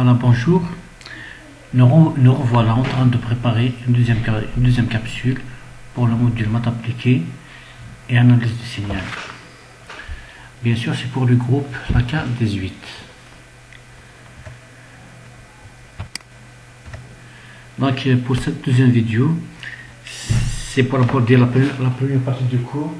Voilà, bonjour. Nous revoilà en train de préparer une deuxième capsule pour le module maths appliqué et analyse du signal. Bien sûr, c'est pour le groupe AK18. Donc, pour cette deuxième vidéo, c'est pour aborder la première partie du cours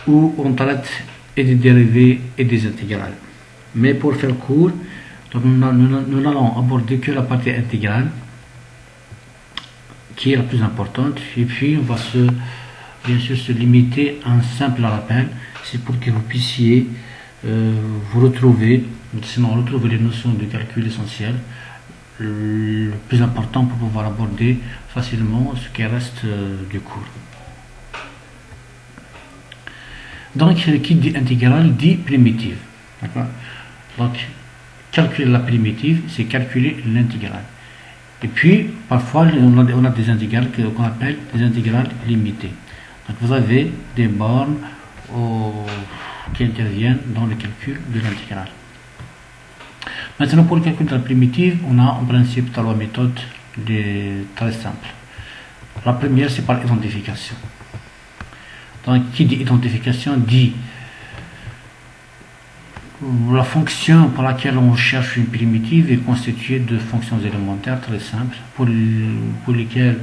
où on traite et des dérivés et des intégrales. Mais pour faire court, donc nous n'allons aborder que la partie intégrale qui est la plus importante, et puis on va bien sûr se limiter à un simple rappel. C'est pour que vous puissiez vous retrouver, sinon retrouver les notions de calcul essentiel, le plus important pour pouvoir aborder facilement ce qui reste du cours. Donc, qui dit intégrale dit primitive. Donc, calculer la primitive, c'est calculer l'intégrale. Et puis, parfois, on a des intégrales qu'on appelle des intégrales limitées. Donc, vous avez des bornes qui interviennent dans le calcul de l'intégrale. Maintenant, pour le calcul de la primitive, on a en principe trois méthodes très simples. La première, c'est par identification. Donc, qui dit identification dit la fonction par laquelle on cherche une primitive est constituée de fonctions élémentaires très simples pour lesquelles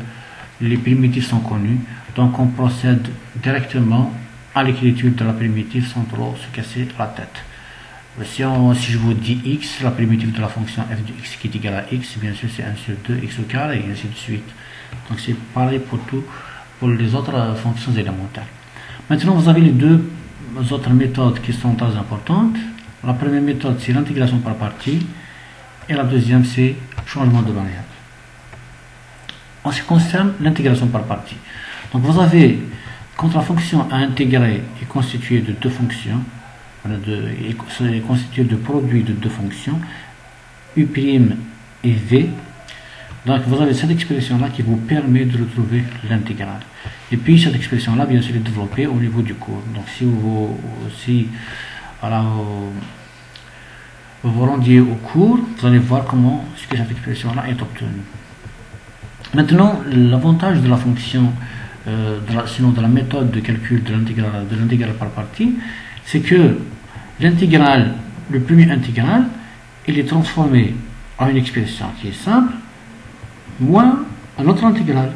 les primitives sont connues. Donc, on procède directement à l'écriture de la primitive sans trop se casser la tête. Si je vous dis x, la primitive de la fonction f de x qui est égale à x, bien sûr c'est 1 sur 2 x au carré et ainsi de suite. Donc, c'est pareil pour les autres fonctions élémentaires. Maintenant, vous avez les deux autres méthodes qui sont très importantes. La première méthode, c'est l'intégration par partie, et la deuxième, c'est changement de variable. En ce qui concerne l'intégration par partie, donc vous avez, quand la fonction à intégrer est constituée de deux fonctions, est constituée de produits de deux fonctions, u' et v, donc vous avez cette expression-là qui vous permet de retrouver l'intégrale. Et puis cette expression-là, bien sûr, est développée au niveau du cours. Donc si vous vous rendiez au cours, vous allez voir comment cette expression-là est obtenue. Maintenant, l'avantage de la fonction, sinon de la méthode de calcul de l'intégrale par partie, c'est que l'intégrale, le premier intégral, il est transformé en une expression qui est simple, moins un autre intégral.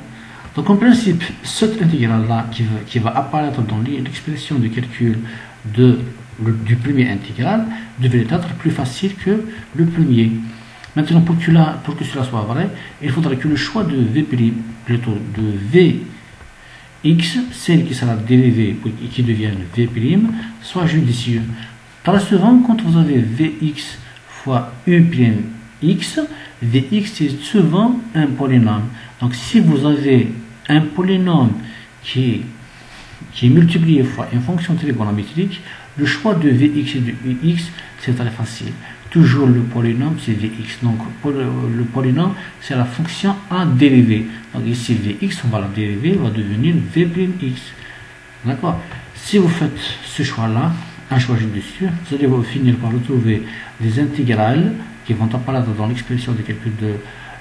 Donc en principe, cette intégrale-là qui va apparaître dans l'expression de calcul du premier intégral devrait être plus facile que le premier. Maintenant, pour que cela soit vrai, il faudra que le choix de plutôt de Vx, celle qui sera dérivée et qui devient V', soit judicieux. Très souvent, quand vous avez Vx fois U'x, Vx est souvent un polynôme. Donc si vous avez un polynôme qui est multiplié fois une fonction trigonométrique, le choix de Vx et de Ux, c'est très facile. Toujours le polynôme, c'est Vx. Donc le polynôme, c'est la fonction à dériver. Donc ici Vx, on va la dériver, va devenir V'x. D'accord? Si vous faites ce choix-là, un choix judicieux, vous allez finir par retrouver des intégrales qui vont apparaître dans l'expression de calcul de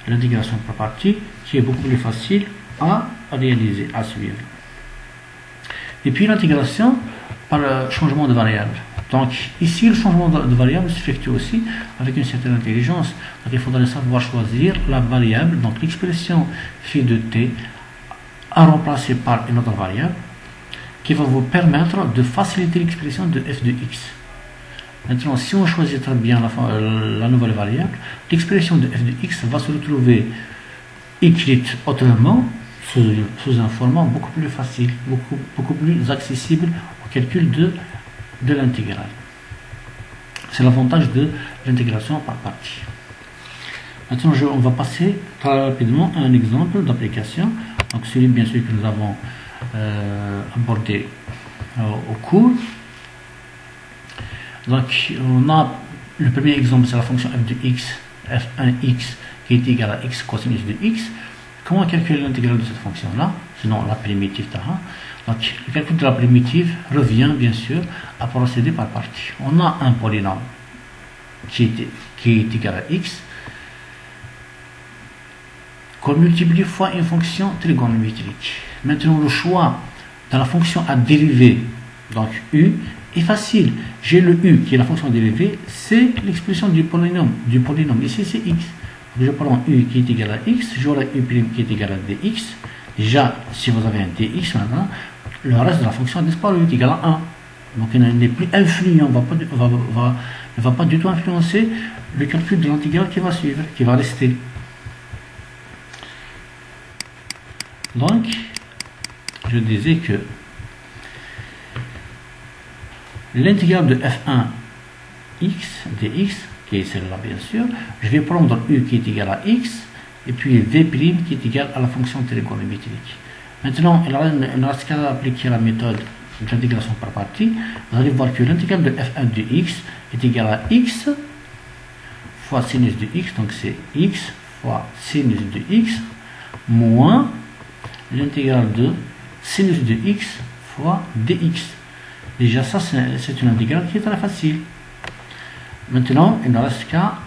l'intégration par partie, qui est beaucoup plus facile à réaliser, à suivre. Et puis l'intégration par le changement de variable. Donc ici, le changement de variable s'effectue aussi avec une certaine intelligence. Donc il faudrait savoir choisir la variable, donc l'expression phi de t, à remplacer par une autre variable qui va vous permettre de faciliter l'expression de f de x. Maintenant, si on choisit très bien la nouvelle variable, l'expression de f de x va se retrouver écrite autrement sous un format beaucoup plus facile, beaucoup plus accessible au calcul de l'intégrale. C'est l'avantage de l'intégration par partie. Maintenant, on va passer très rapidement à un exemple d'application. Donc, celui bien sûr que nous avons abordé au cours. Donc, on a le premier exemple, c'est la fonction f de x, f1x, qui est égale à x cosinus de x. Comment calculer l'intégrale de cette fonction-là, sinon la primitive Taha? Donc, le calcul de la primitive revient bien sûr à procéder par partie. On a un polynôme qui est égal à x, qu'on multiplie fois une fonction trigonométrique. Maintenant, le choix dans la fonction à dériver, donc u, est facile. J'ai le u qui est la fonction dérivée, c'est l'expression du polynôme. Ici, c'est x. Donc, je prends u qui est égal à x, j'aurai u' qui est égal à dx. Déjà, si vous avez un dx maintenant, le reste de la fonction a disparu, est égal à 1. Donc, il n'est plus influent, ne va pas du tout influencer le calcul de l'intégrale qui va suivre, qui va rester. Donc, je disais que l'intégrale de f1 x dx, qui est celle-là bien sûr, je vais prendre u qui est égal à x, et puis v' qui est égal à la fonction trigonométrique. Maintenant, il ne reste qu'à appliquer la méthode de l'intégration par partie. Vous allez voir que l'intégrale de f1 de x est égale à x fois sinus de x, donc c'est x fois sinus de x, moins l'intégrale de sinus de x fois dx. Déjà, ça, c'est une intégrale qui est très facile. Maintenant, il ne reste qu'à,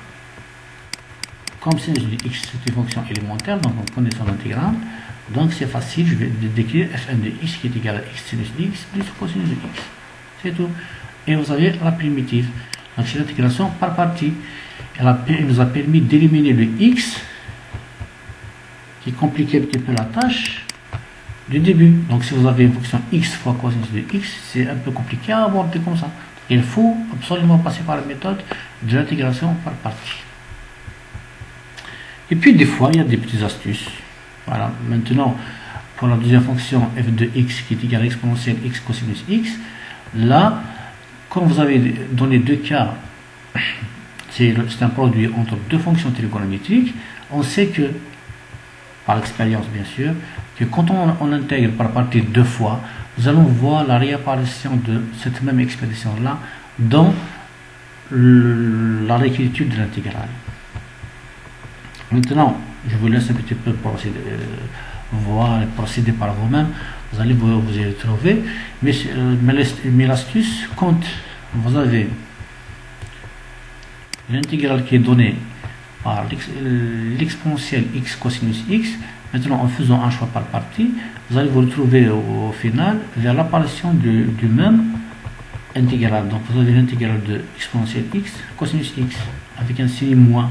comme sinus de x, c'est une fonction élémentaire, donc on connaît son intégrale. Donc, c'est facile, je vais décrire f1 de x qui est égal à x sinus de x plus cosinus de x. C'est tout. Et vous avez la primitive. Donc, c'est l'intégration par partie. Elle nous a permis d'éliminer le x qui compliquait un petit peu la tâche du début. Donc, si vous avez une fonction x fois cosinus de x, c'est un peu compliqué à aborder comme ça. Il faut absolument passer par la méthode de l'intégration par partie. Et puis, des fois, il y a des petites astuces. Voilà. Maintenant, pour la deuxième fonction f de x qui est égale à exponentielle x cosinus x, là, comme vous avez dans les deux cas, c'est un produit entre deux fonctions trigonométriques, on sait que, par l'expérience bien sûr, que quand on intègre par partie deux fois, nous allons voir la réapparition de cette même expression-là dans la réécriture de l'intégrale. Maintenant, je vous laisse un petit peu procéder par vous-même. Vous allez vous y retrouver. Mais l'astuce, quand vous avez l'intégrale qui est donnée par l'exponentielle x cosinus x, maintenant en faisant un choix par partie, vous allez vous retrouver au final vers l'apparition du même intégral. Donc vous avez l'intégrale de exponentielle x cosinus x avec un signe moins.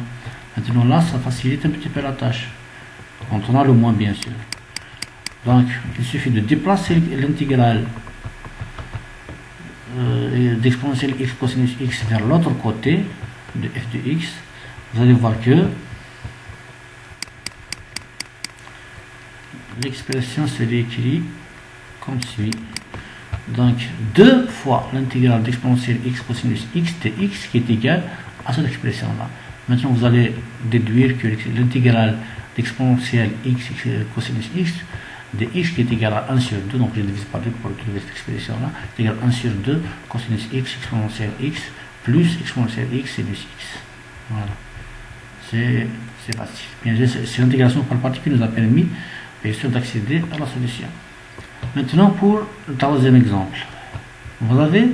Maintenant là, ça facilite un petit peu la tâche. Quand on a le moins, bien sûr. Donc, il suffit de déplacer l'intégrale d'exponentielle x cosinus x vers l'autre côté de f de x. Vous allez voir que l'expression se réécrit comme suit. Donc, 2 fois l'intégrale d'exponentielle x cosinus x dx qui est égale à cette expression-là. Maintenant, vous allez déduire que l'intégrale d'exponentielle x cosinus x de x qui est égal à 1 sur 2, donc je divise par 2 pour retrouver cette expression-là, est égal à 1 sur 2 cosinus x exponentielle x plus exponentielle x sinus x. Voilà. C'est facile. Bien, c'est l'intégration par partie qui nous a permis, bien sûr, d'accéder à la solution. Maintenant, pour le troisième exemple, vous avez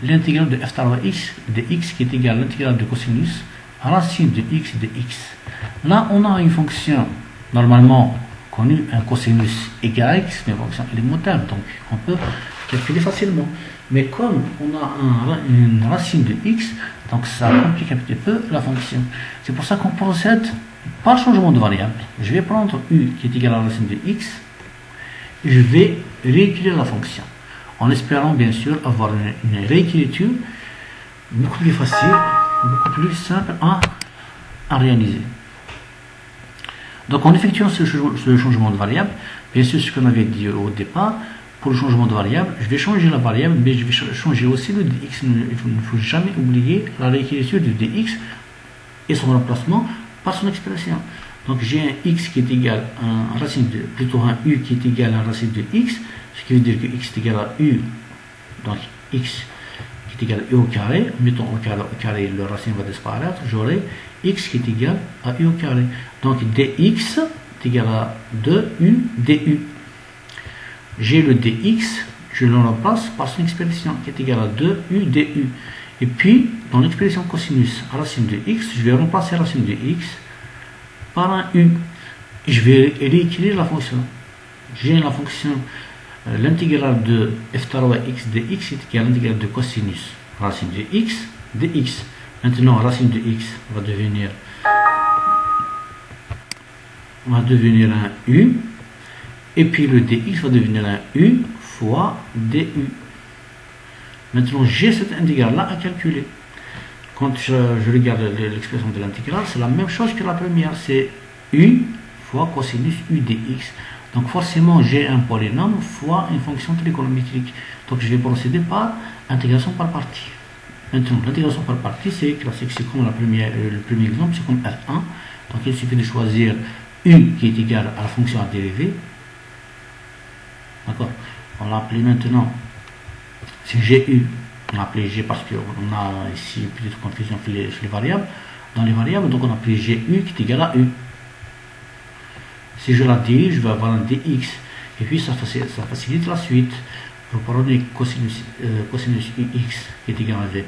l'intégrale de f x de x qui est égal à l'intégrale de cosinus racine de x de x. Là, on a une fonction normalement connue, un cosinus égal à x, mais une fonction élémentaire, donc on peut calculer facilement. Mais comme on a une racine de x, donc ça complique un petit peu la fonction. C'est pour ça qu'on procède par changement de variable. Je vais prendre u qui est égal à la racine de x et je vais réécrire la fonction, en espérant bien sûr avoir une réécriture beaucoup plus facile, beaucoup plus simple à réaliser. Donc en effectuant ce changement de variable, bien sûr ce qu'on avait dit au départ, pour le changement de variable, je vais changer la variable, mais je vais changer aussi le dx. Il ne faut jamais oublier la réécriture du dx et son remplacement par son expression. Donc j'ai un x qui est égal à un racine de, plutôt un u qui est égal à un racine de x, ce qui veut dire que x est égal à u, donc x qui est égal à u au carré, mettons au carré, le racine va disparaître, j'aurai x qui est égal à u au carré. Donc dx est égal à 2u du. J'ai le dx, je le remplace par son expression qui est égal à 2u du. Et puis, dans l'expression cosinus à racine de x, je vais remplacer racine de x par un u. Et je vais réécrire la fonction. J'ai la fonction, l'intégrale de f3x dx est égal à l'intégrale de cosinus racine de x dx. Maintenant, racine de x va devenir un u. Et puis le dx va devenir un u fois du. Maintenant, j'ai cette intégrale-là à calculer. Quand je regarde l'expression de l'intégrale, c'est la même chose que la première. C'est u fois cosinus u dx. Donc forcément, j'ai un polynôme fois une fonction trigonométrique. Donc je vais procéder par intégration par partie. Maintenant, l'intégration par partie, c'est classique. C'est comme le premier exemple, c'est comme F1. Donc il suffit de choisir u qui est égal à la fonction à dériver. D'accord. On l'a appelé maintenant. C'est GU. On a appelé G parce qu'on a ici une petite confusion sur les variables. Dans les variables, donc on a appelé GU qui est égal à U. Si je la dirige, je vais avoir un dx. Et puis ça facilite la suite. Vous prenez cosinus ux qui est égal à v'.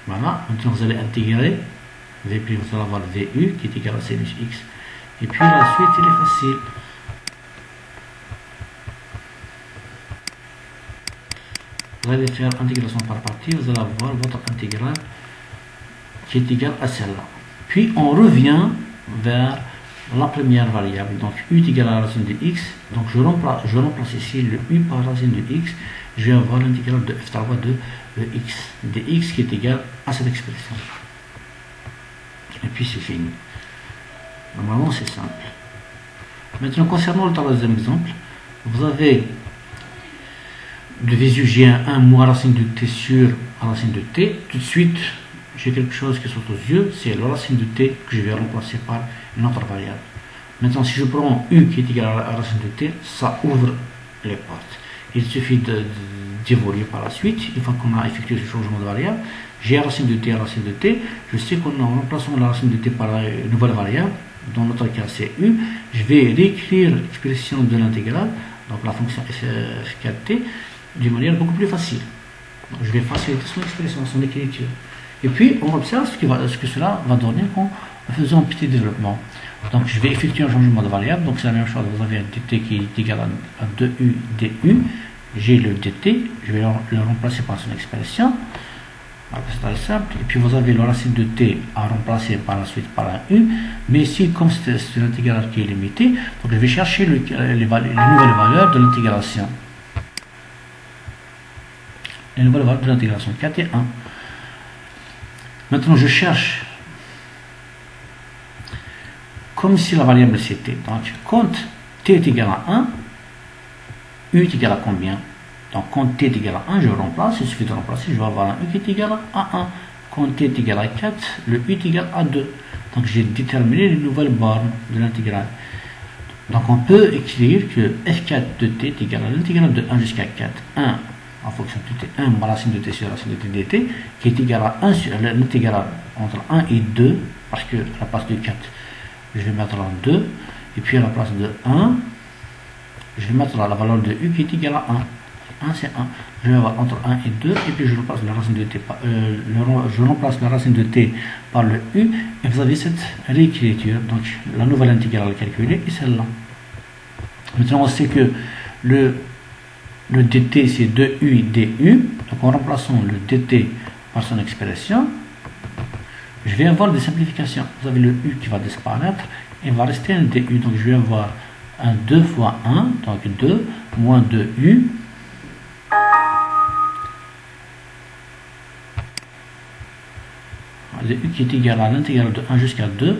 Voilà. Maintenant vous allez intégrer v', vous allez avoir vu qui est égal à sinus x. Et puis la suite, elle est facile. Vous allez faire intégration par partie, vous allez avoir votre intégrale qui est égale à celle-là. Puis on revient vers la première variable, donc u est égal à la racine de x. Donc je remplace ici le u par racine de x. Je vais avoir l'intégrale de f3 de x dx qui est égal à cette expression. Et puis c'est fini. Normalement c'est simple. Maintenant concernant le troisième exemple, vous avez de visu G1 moins racine de t sur racine de t. Tout de suite, j'ai quelque chose qui saute aux yeux, c'est la racine de t que je vais remplacer par une autre variable. Maintenant, si je prends u qui est égal à la racine de t, ça ouvre les portes. Il suffit d'évoluer par la suite. Une fois qu'on a effectué ce changement de variable, j'ai racine de t à racine de t. Je sais qu'en remplaçant la racine de t par une nouvelle variable, dans notre cas c'est u, je vais réécrire l'expression de l'intégrale, donc la fonction f4t, d'une manière beaucoup plus facile. Donc, je vais faciliter son expression, son écriture. Et puis, on observe ce que cela va donner en faisant un petit développement. Donc, je vais effectuer un changement de variable. Donc, c'est la même chose. Vous avez un dt qui est égal à 2u du. J'ai le dt. Je vais le remplacer par son expression. C'est très simple. Et puis, vous avez la racine de t à remplacer par la suite par un u. Mais ici, comme c'est une intégrale qui est limitée, donc je vais chercher les nouvelles valeurs de l'intégration. Les nouvelles valeurs de l'intégration 4 et 1. Maintenant, je cherche comme si la variable c'était. Donc, quand t est égal à 1, u est égal à combien? Donc, quand t est égal à 1, je remplace. Il suffit de remplacer. Je vais avoir un u qui est égal à 1. Quand t est égal à 4, le u est égal à 2. Donc, j'ai déterminé les nouvelles bornes de l'intégrale. Donc, on peut écrire que f4 de t est égal à l'intégrale de 1 jusqu'à 4. 1 en fonction de t, 1 moins racine de t sur racine de t dt, qui est égal à 1 sur l'intégrale entre 1 et 2, parce que à la place de 4, je vais mettre en 2, et puis à la place de 1, je vais mettre la valeur de u qui est égale à 1. 1 c'est 1. Je vais avoir entre 1 et 2, et puis je remplace la racine de t par le u, et vous avez cette réécriture. Donc la nouvelle intégrale calculée est celle-là. Maintenant on sait que le dt c'est 2u du. Donc en remplaçant le dt par son expression, je vais avoir des simplifications. Vous avez le u qui va disparaître et il va rester un du. Donc je vais avoir un 2 fois 1, donc 2 moins 2u. Le u qui est égal à l'intégrale de 1 jusqu'à 2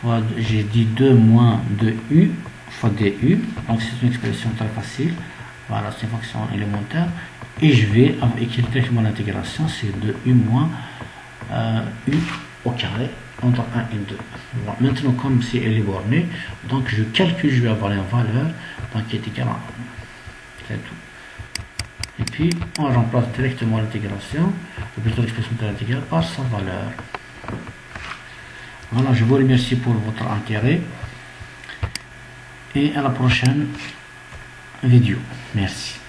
fois, j'ai dit 2 moins 2u fois du. Donc c'est une expression très facile. Voilà, c'est une fonction élémentaire. Et je vais écrire directement l'intégration, c'est 2u moins u au carré entre 1 et 2. Voilà. Maintenant, comme si elle est bornée, donc je calcule, je vais avoir une valeur donc, qui est égale à 1. C'est tout. Et puis, on remplace directement l'intégration, ou plutôt l'expression de l'intégrale, par sa valeur. Voilà, je vous remercie pour votre intérêt. Et à la prochaine vidéo. Merci.